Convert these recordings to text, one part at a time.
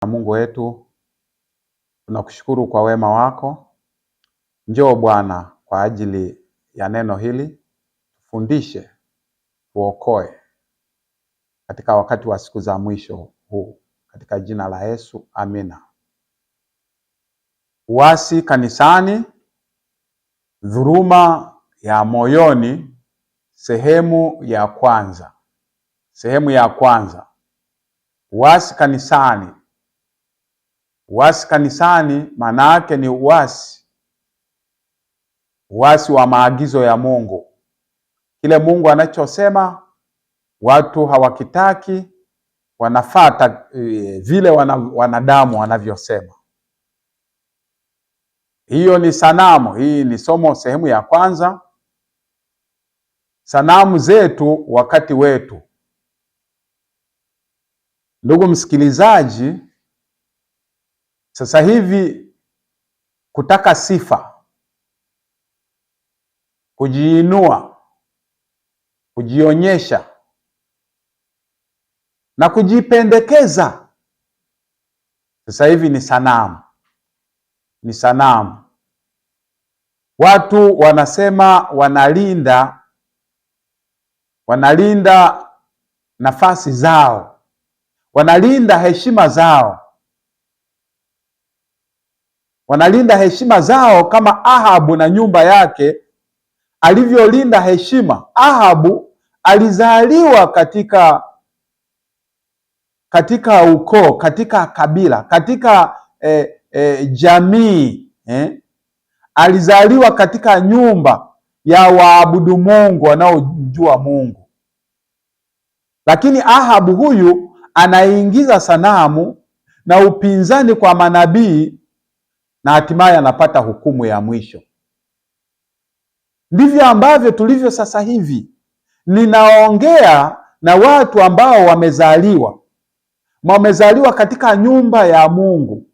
Mungu wetu, tunakushukuru kwa wema wako. Njoo Bwana kwa ajili ya neno hili, fundishe, uokoe katika wakati wa siku za mwisho huu, katika jina la Yesu, amina. Uasi kanisani, dhuluma ya moyoni, sehemu ya kwanza. Sehemu ya kwanza. Uasi kanisani. Uasi kanisani maana yake ni uasi wa maagizo ya Mungu. Kile Mungu anachosema watu hawakitaki, wanafuata vile wanadamu wanavyosema. Hiyo ni sanamu. Hii ni somo sehemu ya kwanza. Sanamu zetu wakati wetu. Ndugu msikilizaji, sasa hivi kutaka sifa, kujiinua, kujionyesha na kujipendekeza, sasa hivi ni sanamu. Ni sanamu. Watu wanasema wanalinda nafasi zao, wanalinda heshima zao. Wanalinda heshima zao kama Ahabu na nyumba yake alivyolinda heshima. Ahabu alizaliwa katika ukoo, katika kabila, katika jamii. Alizaliwa katika nyumba ya waabudu Mungu, wanaojua Mungu. Lakini Ahabu huyu anaingiza sanamu na upinzani kwa manabii, na hatimaye anapata hukumu ya mwisho. Ndivyo ambavyo tulivyo sasa hivi. Ninaongea na watu ambao wamezaliwa katika nyumba ya Mungu,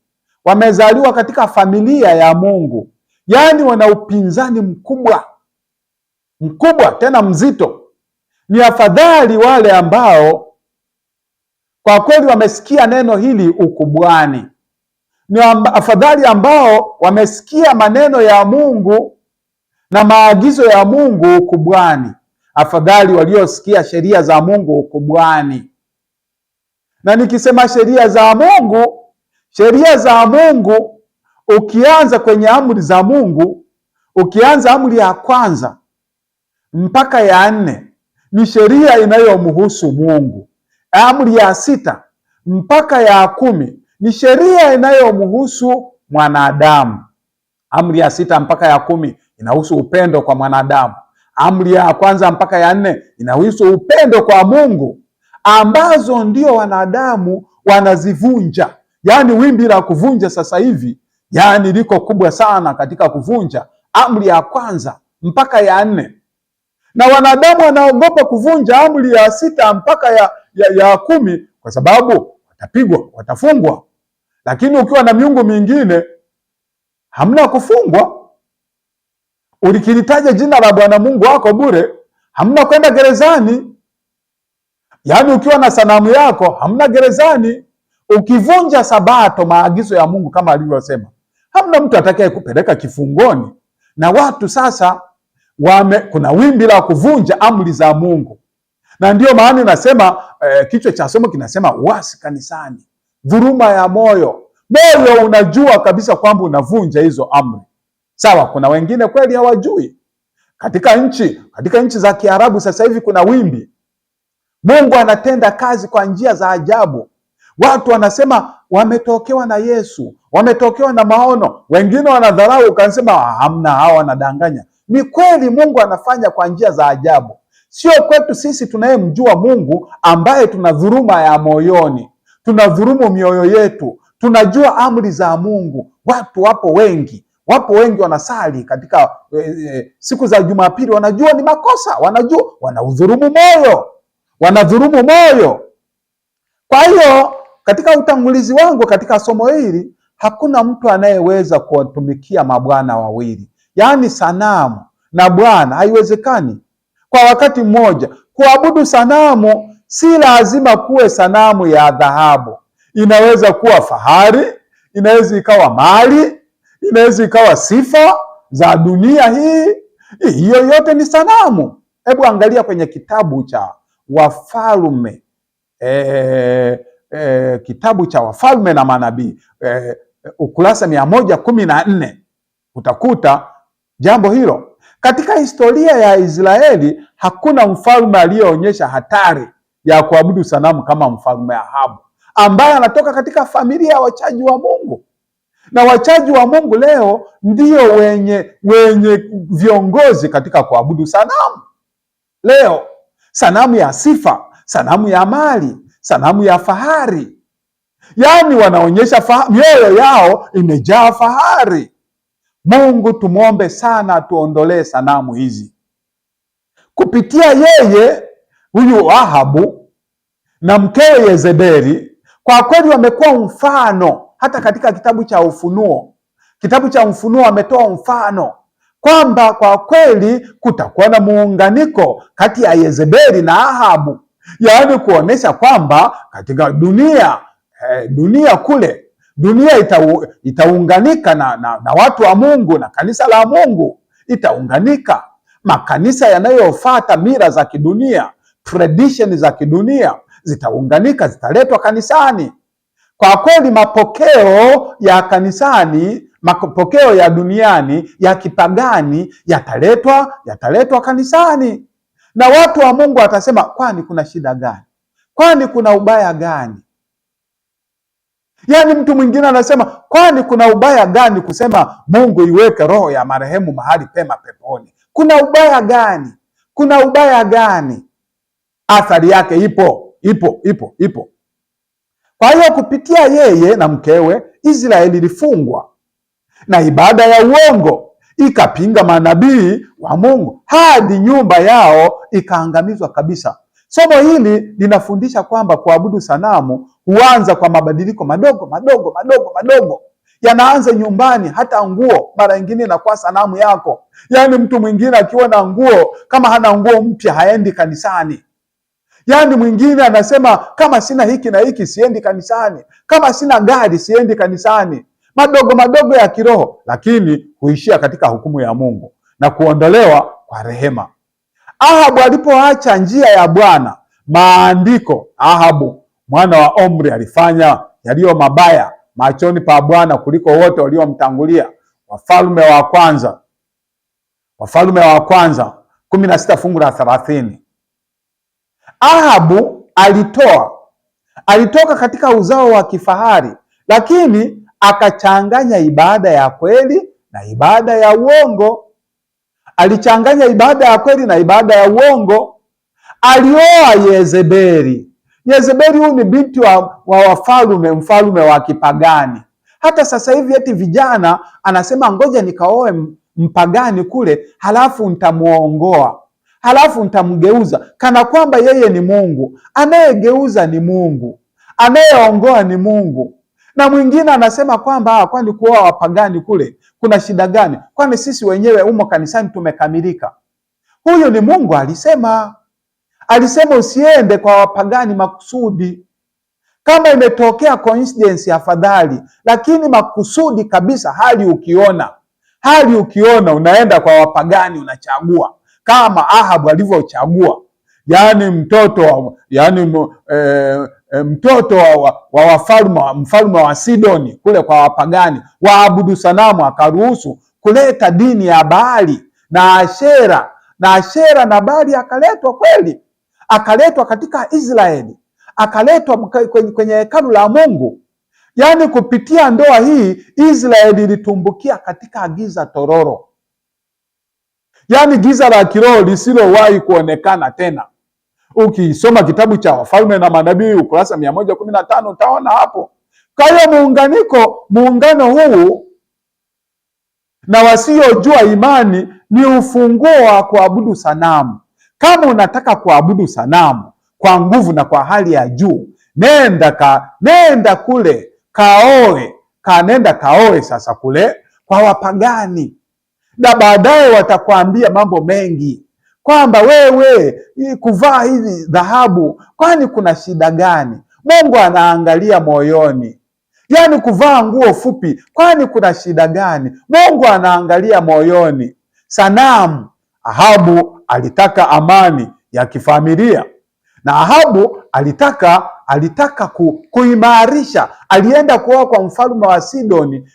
wamezaliwa katika familia ya Mungu, yaani wana upinzani mkubwa tena mzito. Ni afadhali wale ambao kwa kweli wamesikia neno hili ukubwani. Ni afadhali ambao wamesikia maneno ya Mungu na maagizo ya Mungu ukubwani. Afadhali waliosikia sheria za Mungu ukubwani. Na nikisema sheria za Mungu, ukianza kwenye amri za Mungu, ukianza amri ya kwanza mpaka ya 4 ni sheria inayomhusu Mungu. Amri ya 6 mpaka ya 10 ni sheria inayomhusu mwanadamu. Amri ya 6 mpaka ya 10 inahusu upendo kwa mwanadamu. Amri ya kwanza mpaka ya 4 inahusu upendo kwa Mungu, ambazo ndio wanadamu wanazivunja. Yaani wimbi la kuvunja sasa hivi, yaani liko kubwa sana katika kuvunja amri ya kwanza mpaka ya 4. Na wanadamu wanaogopa kuvunja amri ya 6 mpaka ya 10 kwa sababu watapigwa, watafungwa. Lakini ukiwa na miungu mingine hamna kufungwa. Ulikilitaja jina la Bwana Mungu wako bure, hamna kwenda gerezani. Yaani ukiwa na sanamu yako hamna gerezani. Ukivunja Sabato, maagizo ya Mungu kama alivyosema, hamna mtu atakaye kupeleka kifungoni. Na watu sasa kuna wimbi la kuvunja amri za Mungu. Na ndio maana nasema kichwa cha somo kinasema uasi kanisani, dhuluma ya moyo. Moyo unajua kabisa kwamba unavunja hizo amri. Sawa, kuna wengine kweli hawajui. Katika nchi za Kiarabu sasa hivi kuna wimbi. Mungu anatenda kazi kwa njia za ajabu. Watu wanasema wametokewa na Yesu, wametokewa na maono. Wengine wanadharau kansema hamna, hawa wanadanganya. Ni kweli Mungu anafanya kwa njia za ajabu. Sio kwetu sisi tunayemjua Mungu ambaye tuna dhuluma ya moyoni, tuna dhulumu mioyo yetu, tunajua amri za Mungu. Watu wapo wengi wanasali katika siku za Jumapili, wanajua ni makosa, wanajua wanadhulumu moyo. Kwa hiyo katika utangulizi wangu katika somo hili, hakuna mtu anayeweza kuwatumikia mabwana wawili. Yaani sanamu na Bwana haiwezekani kwa wakati mmoja. Kuabudu sanamu si lazima kuwe sanamu ya dhahabu. Inaweza kuwa fahari, inaweza ikawa mali, inaweza ikawa sifa za dunia hii. Hiyo yote ni sanamu. Hebu angalia kwenye kitabu cha Wafalme, kitabu cha Wafalme na Manabii, ukurasa 114 utakuta jambo hilo. Katika historia ya Israeli hakuna mfalme aliyeonyesha hatari ya kuabudu sanamu kama mfalme Ahabu, ambaye anatoka katika familia ya wachaji wa Mungu. Na wachaji wa Mungu leo ndio wenye viongozi katika kuabudu sanamu. Leo sanamu ya sifa, sanamu ya mali, sanamu ya fahari, yaani wanaonyesha mioyo yao imejaa fahari. Mungu tumwombe sana tuondolee sanamu hizi. Kupitia yeye huyu Ahabu na mkewe Yezebeli, kwa kweli wamekuwa mfano. Hata katika kitabu cha Ufunuo ametoa mfano kwamba kwa kweli kutakuwa na muunganiko kati ya Yezebeli na Ahabu, yaani kuonesha kwamba katika dunia kule, dunia itaunganika na watu wa Mungu, na kanisa la Mungu itaunganika. Makanisa yanayofuata mila za kidunia, tradition za kidunia zitaunganika, zitaletwa kanisani. Kwa kweli mapokeo ya kanisani, mapokeo ya duniani ya kipagani yataletwa kanisani, na watu wa Mungu watasema, kwani kuna shida gani? Kwani kuna ubaya gani? Yaani mtu mwingine anasema, kwani kuna ubaya gani kusema Mungu iweke roho ya marehemu mahali pema peponi? Kuna ubaya gani? Kuna ubaya gani? Athari yake ipo. Kwa hiyo kupitia yeye na mkewe, Israeli ilifungwa na ibada ya uongo, ikapinga manabii wa Mungu hadi nyumba yao ikaangamizwa kabisa. Somo hili linafundisha kwamba kuabudu sanamu huanza kwa mabadiliko madogo. Yanaanza nyumbani. Hata nguo mara nyingine inakuwa sanamu yako. Yaani mtu mwingine akiwa na nguo, kama hana nguo mpya haendi kanisani. Yaani mwingine anasema, kama sina hiki na hiki siendi kanisani, kama sina gari siendi kanisani. Madogo ya kiroho, lakini huishia katika hukumu ya Mungu na kuondolewa kwa rehema. Ahabu alipoacha njia ya Bwana, maandiko, Ahabu mwana wa Omri alifanya yaliyo mabaya machoni pa Bwana kuliko wote waliomtangulia. Wafalme wa kwanza 16 fungu la 30. Ahabu alitoka katika uzao wa kifahari, lakini akachanganya ibada ya kweli na ibada ya uongo. Alichanganya ibada ya kweli na ibada ya uongo. Alioa Yezebeli. Yezebeli huyu ni binti wa wafalme, mfalme wa kipagani. Hata sasa hivi eti vijana anasema, ngoja nikaoe mpagani kule, halafu nitamuongoa, halafu nitamgeuza, kana kwamba yeye ni Mungu. Anayegeuza ni Mungu, anayeongoa ni Mungu. Na mwingine anasema kwamba kwani kuoa wapagani kule kuna shida gani? Kwani sisi wenyewe umo kanisani tumekamilika. Huyu ni Mungu alisema usiende kwa wapagani makusudi. Kama imetokea coincidence afadhali, lakini makusudi kabisa, hali ukiona unaenda kwa wapagani, unachagua kama Ahabu alivyochagua, yaani mtoto wa mfalme wa Sidoni kule kwa wapagani waabudu sanamu, akaruhusu kuleta dini ya Baali na Ashera na Baali, akaletwa katika Israeli, akaletwa kwenye hekalu la Mungu. Yaani kupitia ndoa hii Israeli ilitumbukia katika giza tororo, yaani giza la kiroho lisilowahi kuonekana tena. Ukisoma kitabu cha Wafalme na Manabii ukurasa 115 utaona hapo. Kwa hiyo muungano huu na wasiojua imani ni ufunguo wa kuabudu sanamu. Kama unataka kuabudu sanamu kwa nguvu na kwa hali ya juu, nenda kule kaoe sasa kule kwa wapagani, na baadaye watakwambia mambo mengi kwamba wewe kuvaa hizi dhahabu, kwani kuna shida gani? Mungu anaangalia moyoni. Yaani kuvaa nguo fupi, kwani kuna shida gani? Mungu anaangalia moyoni. Sanamu, Ahabu alitaka amani ya kifamilia, na Ahabu alitaka kuimarisha. Alienda kuoa kwa mfalme wa Sidoni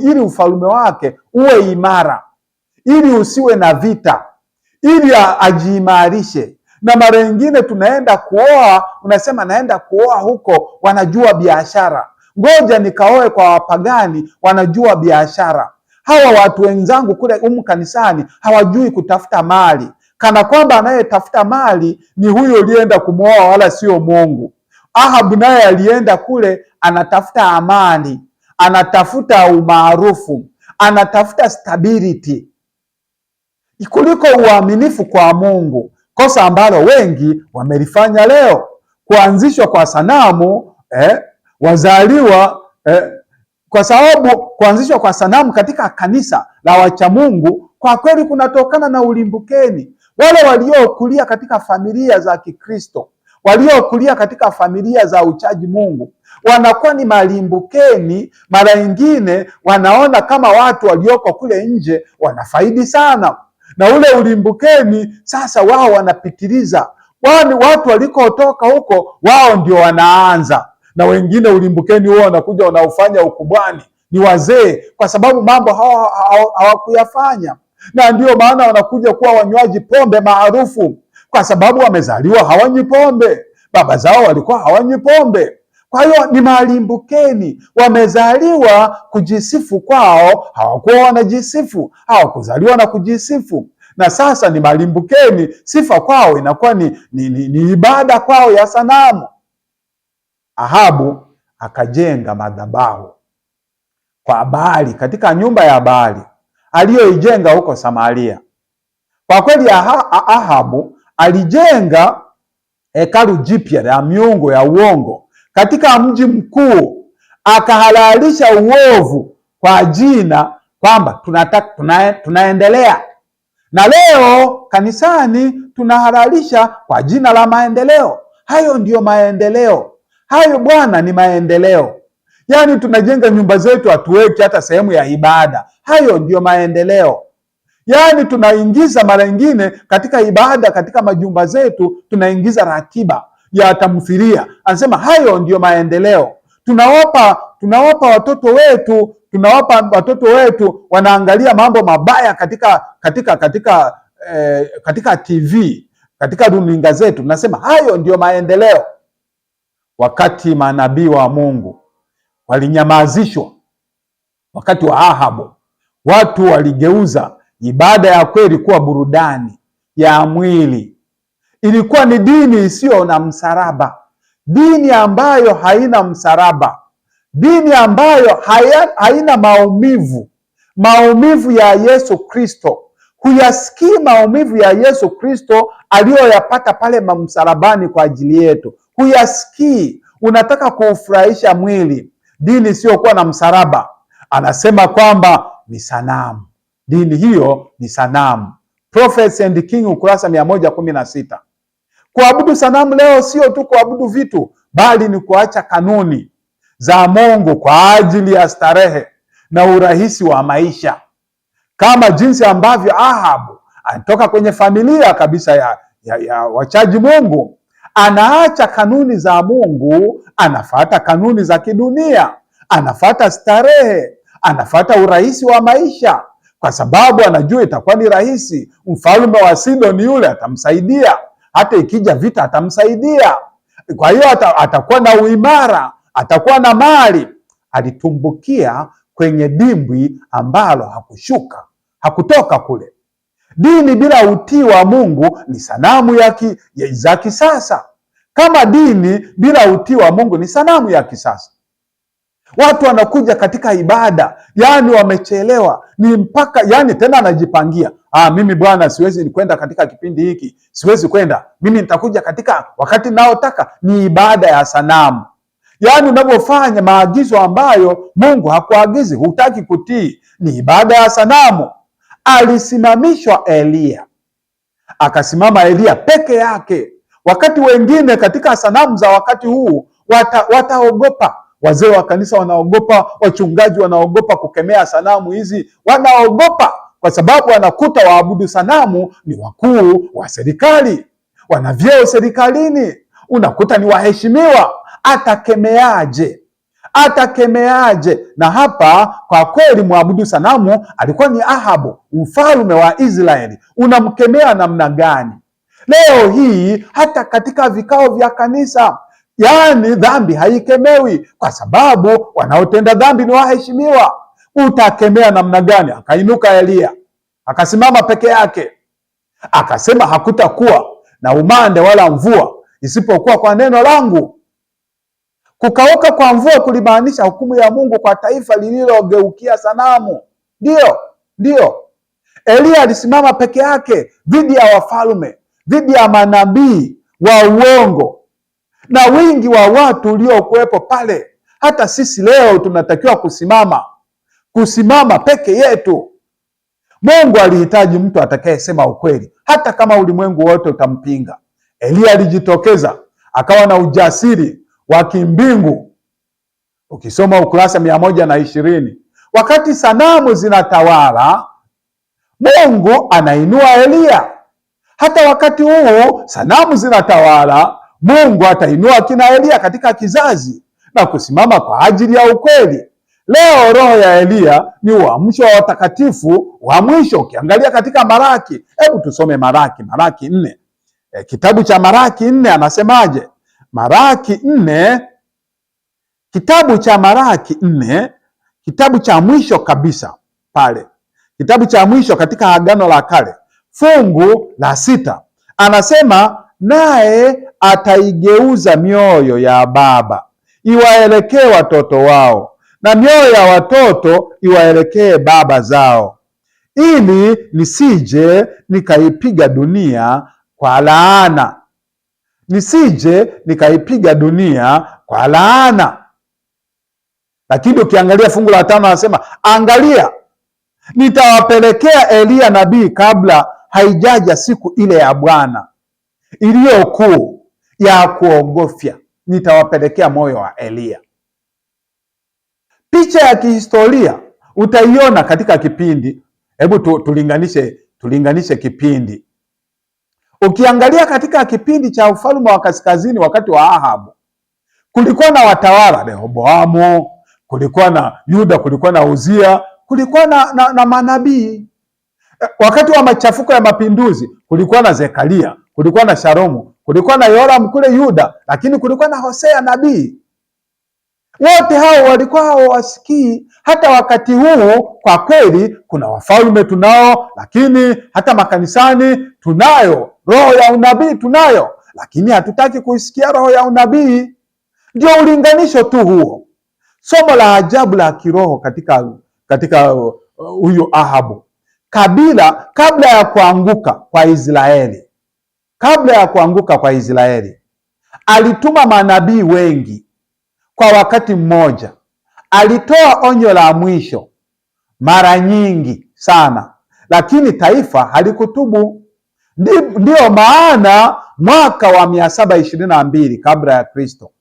ili ufalme wake uwe imara, ili usiwe na vita, ili ajiimarishe. Na mara nyingine tunaenda kuoa, unasema naenda kuoa huko, wanajua biashara, ngoja nikaoe kwa wapagani, wanajua biashara. Hawa watu wenzangu kule kanisani hawajui kutafuta mali, kana kwamba anayetafuta mali ni huyo alienda kumwoa, wala sio Mungu. Ahabu naye alienda kule anatafuta amani, anatafuta umaarufu, anatafuta stability kuliko uaminifu kwa Mungu. Kosa ambalo wengi wamelifanya leo, kuanzishwa kwa sanamu wazaliwa kwa sababu kuanzishwa kwa sanamu katika kanisa la wacha Mungu kwa kweli kunatokana na ulimbukeni. Wale waliokulia katika familia za Kikristo, waliokulia katika familia za uchaji Mungu, wanakuwa ni malimbukeni. Mara nyingine wanaona kama watu walioko kule nje wanafaidi sana na ule ulimbukeni. Sasa wao wanapitiliza, watu walikotoka huko wao ndio wanaanza, na wengine ulimbukeni huo wanakuja wanaufanya ukubwani, ni wazee, kwa sababu mambo hawakuyafanya. Na ndio maana wanakuja kuwa wanywaji pombe maarufu, kwa sababu wamezaliwa hawanywi pombe, baba zao walikuwa hawanywi pombe. Kwa hiyo ni malimbukeni, wamezaliwa kujisifu kwao, hawakuwa wanajisifu, hawakuzaliwa na kujisifu. Na sasa ni malimbukeni, sifa kwao inakuwa ni ibada kwao ya sanamu. Ahabu akajenga madhabahu kwa Baali katika nyumba ya Baali aliyoijenga huko Samaria. Kwa kweli Ahabu alijenga hekalu jipya la miungu ya uongo katika mji mkuu, akahalalisha uovu kwa jina kwamba tunaendelea. Na leo kanisani tunahalalisha kwa jina la maendeleo. Hayo ndiyo maendeleo. Hayo bwana ni maendeleo. Yaani tunajenga nyumba zetu, hatuweki hata sehemu ya ibada. Hayo ndiyo maendeleo. Yaani tunaingiza mara nyingine katika ibada, katika majumba zetu tunaingiza ratiba ya tamthilia. Anasema hayo ndiyo maendeleo. Tunawapa watoto wetu wanaangalia mambo mabaya katika TV, katika runinga zetu. Nasema hayo ndiyo maendeleo. Wakati manabii wa Mungu walinyamazishwa wakati wa Ahabu, watu waligeuza ibada ya kweli kuwa burudani ya mwili. Ilikuwa ni dini isiyo na msalaba, dini ambayo haina msalaba, dini ambayo haina maumivu ya Yesu Kristo. Huyasikii maumivu ya Yesu Kristo aliyoyapata pale msalabani kwa ajili yetu. Huyasikii. Unataka kuufurahisha mwili. Dini isiyokuwa na msalaba, anasema kwamba ni sanamu. Dini hiyo ni sanamu. Prophets and King, ukurasa 116. Kuabudu sanamu leo sio tu kuabudu vitu, bali ni kuacha kanuni za Mungu kwa ajili ya starehe na urahisi wa maisha. Kama jinsi ambavyo Ahabu anatoka kwenye familia kabisa ya wachaji Mungu, anaacha kanuni za Mungu, anafuata kanuni za kidunia, anafuata starehe, anafuata urahisi wa maisha, kwa sababu anajua itakuwa ni rahisi. Mfalme wa Sidoni yule atamsaidia, hata ikija vita atamsaidia. Kwa hiyo atakuwa na uimara, atakuwa na mali. Alitumbukia kwenye dimbwi ambalo hakutoka kule. Dini bila utii wa Mungu ni sanamu za kisasa. Kama dini bila utii wa Mungu ni sanamu ya kisasa. Watu wanakuja katika ibada, yani wamechelewa, ni mpaka yani tena anajipangia, mimi bwana siwezi kwenda katika kipindi hiki, siwezi kwenda, mimi nitakuja katika wakati naotaka. Ni ibada ya sanamu. Yani unavyofanya maagizo ambayo Mungu hakuagizi, hutaki kutii, ni ibada ya sanamu. Alisimamishwa Elia, akasimama Elia peke yake. Wakati wengine katika sanamu za wakati huu wataogopa. Wazee wa kanisa wanaogopa, wachungaji wanaogopa kukemea sanamu hizi, wanaogopa kwa sababu wanakuta waabudu sanamu ni wakuu wa serikali, wana vyeo serikalini, unakuta ni waheshimiwa. Atakemeaje? Atakemeaje? Na hapa kwa kweli mwabudu sanamu alikuwa ni Ahabu, mfalme wa Israeli. Unamkemea namna gani? Leo hii hata katika vikao vya kanisa, yaani dhambi haikemewi kwa sababu wanaotenda dhambi ni waheshimiwa. Utakemea namna gani? Akainuka Eliya akasimama peke yake, akasema hakutakuwa na umande wala mvua isipokuwa kwa neno langu. Kukauka kwa mvua kulimaanisha hukumu ya Mungu kwa taifa lililogeukia sanamu. Ndio. Eliya alisimama peke yake dhidi ya wafalme, dhidi ya manabii wa uongo na wingi wa watu uliokuwepo pale. Hata sisi leo tunatakiwa kusimama peke yetu. Mungu alihitaji mtu atakayesema ukweli hata kama ulimwengu wote utampinga. Eliya alijitokeza, akawa na ujasiri wa kimbingu. Ukisoma ukurasa 120, wakati sanamu zinatawala, Mungu anainua Eliya. Hata wakati huu sanamu zinatawala, Mungu atainua kina Eliya katika kizazi na kusimama kwa ajili ya ukweli. Leo roho ya Eliya ni uamsho wa watakatifu wa mwisho. Ukiangalia katika Maraki, hebu tusome Maraki 4. Kitabu cha Maraki 4 anasemaje? Maraki 4, kitabu cha Maraki 4, kitabu cha mwisho kabisa pale, kitabu cha mwisho katika Agano la Kale, fungu la 6, anasema naye ataigeuza mioyo ya baba iwaelekee watoto wao, na mioyo ya watoto iwaelekee baba zao, ili nisije nikaipiga dunia kwa laana. Nisije nikaipiga dunia kwa laana. Lakini ukiangalia fungu la 5 anasema, angalia, nitawapelekea Eliya nabii kabla haijaja siku ile ya Bwana iliyo kuu ya kuogofya. Nitawapelekea moyo wa Eliya. Picha ya kihistoria utaiona katika kipindi. Hebu tulinganishe kipindi. Ukiangalia katika kipindi cha ufalme wa kaskazini wakati wa Ahabu, kulikuwa na watawala Rehoboamu, kulikuwa na Yuda, kulikuwa na Uzia, kulikuwa na manabii. Wakati wa machafuko ya mapinduzi kulikuwa na Zekaria, kulikuwa na Sharomu, kulikuwa na Yoram kule Yuda, lakini kulikuwa na Hosea nabii. Wote hao walikuwa hawasikii. Hata wakati huu kwa kweli kuna wafalme tunao, lakini hata makanisani tunayo roho ya unabii, tunayo, lakini hatutaki kuisikia roho ya unabii. Ndio ulinganisho tu huo. Somo la ajabu la kiroho katika huyu Ahabu. Kabla ya kuanguka kwa Israeli, alituma manabii wengi kwa wakati mmoja. Alitoa onyo la mwisho mara nyingi sana, lakini taifa halikutubu. Ndio maana mwaka wa 722 kabla ya Kristo,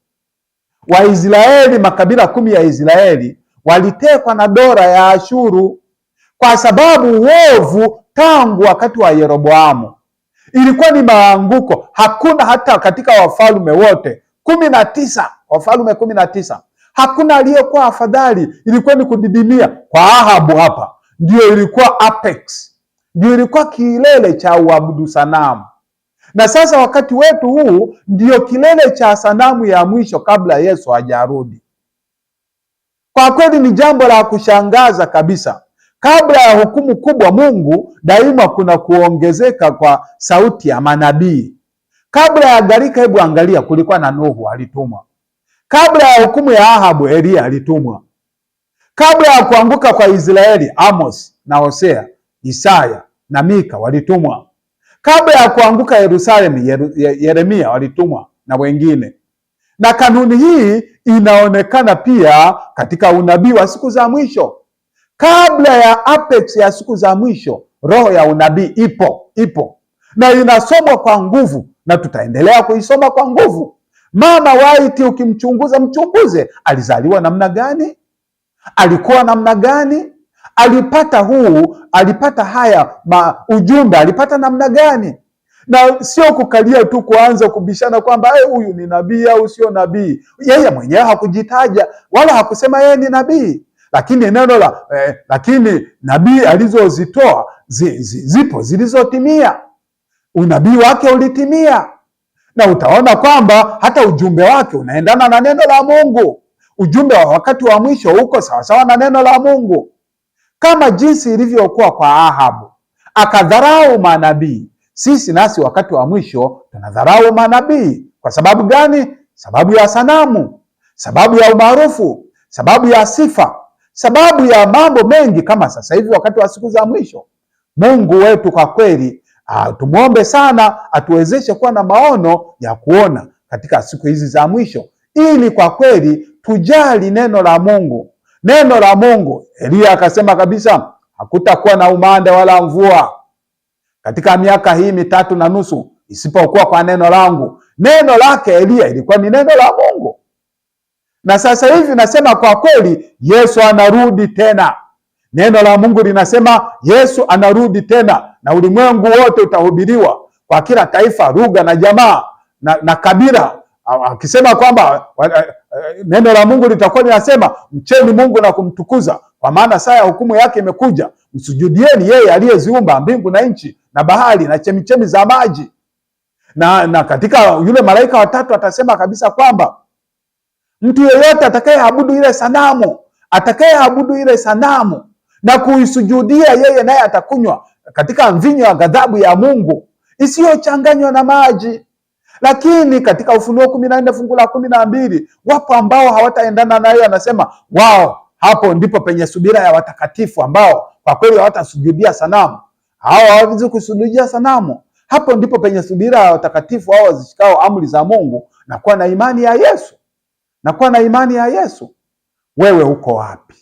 Waisraeli, makabila 10 ya Israeli walitekwa na dola ya Ashuru, kwa sababu uovu tangu wakati wa Yeroboamu ilikuwa ni maanguko. Hakuna hata katika wafalme wote 19, wafalme 19, hakuna aliyekuwa afadhali. Ilikuwa ni kudidimia. Kwa Ahabu hapa ndio ilikuwa apex, ndio ilikuwa kilele cha uabudu sanamu. Na sasa wakati wetu huu ndio kilele cha sanamu ya mwisho kabla Yesu hajarudi. Kwa kweli ni jambo la kushangaza kabisa. Kabla ya hukumu kubwa, Mungu daima kuna kuongezeka kwa sauti ya manabii. Kabla ya gharika, hebu angalia, kulikuwa na Nuhu, alitumwa. Kabla ya hukumu ya Ahabu, Eliya alitumwa. Kabla ya kuanguka kwa Israeli, Amos na Hosea, Isaya na Mika walitumwa. Kabla ya kuanguka Yerusalemu, Yeremia walitumwa na wengine. Na kanuni hii inaonekana pia katika unabii wa siku za mwisho. Kabla ya apex ya siku za mwisho, roho ya unabii ipo na inasomwa kwa nguvu na tutaendelea kuisoma kwa nguvu. Mama White ukimchunguza, mchunguze, alizaliwa namna gani? Alikuwa namna gani? Alipata haya ujumbe alipata namna gani? Na sio kukalia tu kuanza kubishana kwamba huyu ni nabii au sio nabii. Yeye mwenyewe hakujitaja wala hakusema yeye ni nabii, lakini lakini nabii alizozitoa zipo zilizotimia. Unabii wake ulitimia, na utaona kwamba hata ujumbe wake unaendana na neno la Mungu. Ujumbe wa wakati wa mwisho uko sawasawa na neno la Mungu, kama jinsi ilivyokuwa kwa Ahabu akadharau manabii. Sisi nasi wakati wa mwisho tunadharau manabii. Kwa sababu gani? Sababu ya sanamu, sababu ya umaarufu, sababu ya sifa, sababu ya mambo mengi kama sasa hivi wakati wa siku za mwisho. Mungu wetu kwa kweli, tumuombe sana atuwezeshe kuwa na maono ya kuona katika siku hizi za mwisho, ili kwa kweli tujali neno la Mungu. Neno la Mungu, Elia akasema kabisa hakutakuwa na umande wala mvua katika miaka hii 3.5 isipokuwa kwa neno langu. Neno lake Elia ilikuwa ni neno la Mungu. Na sasa hivi nasema kwa kweli Yesu anarudi tena. Neno la Mungu linasema Yesu anarudi tena, na ulimwengu wote utahubiriwa kwa kila taifa, lugha na jamaa na kabila, akisema kwamba neno la Mungu litakuwa linasema mcheni Mungu na kumtukuza, kwa maana saa ya hukumu yake imekuja. Msujudieni yeye aliyeziumba mbingu na nchi na bahari na chemichemi za maji. Na katika yule malaika watatu atasema kabisa kwamba mtu yeyote atakayeabudu ile sanamu na kuisujudia yeye, naye atakunywa katika mvinyo wa ghadhabu ya Mungu isiyochanganywa na maji. Lakini katika Ufunuo 14 fungu la 12 wapo ambao hawataendana na yeye, anasema wao, hapo ndipo penye subira ya watakatifu ambao kwa kweli hawatasujudia sanamu. Hao hawawezi kusujudia sanamu. Hapo ndipo penye subira ya watakatifu hao wazishikao amri za Mungu na kuwa na imani ya Yesu. Wewe uko wapi?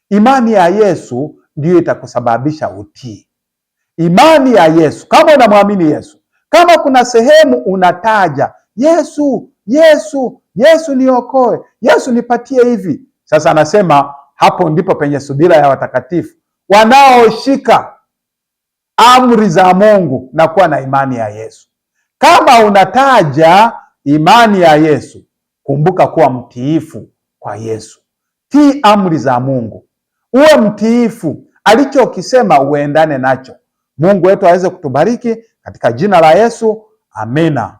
Imani ya Yesu ndiyo itakusababisha utii. Imani ya Yesu, kama unamwamini Yesu, kama kuna sehemu unataja Yesu, Yesu, Yesu niokoe, Yesu nipatie hivi, sasa anasema hapo ndipo penye subira ya watakatifu wanaoshika amri za Mungu na kuwa na imani ya Yesu. Kama unataja imani ya Yesu, kumbuka kuwa mtiifu kwa Yesu. Tii amri za Mungu, uwe mtiifu, alichokisema uendane nacho. Mungu wetu aweze kutubariki katika jina la Yesu. Amina.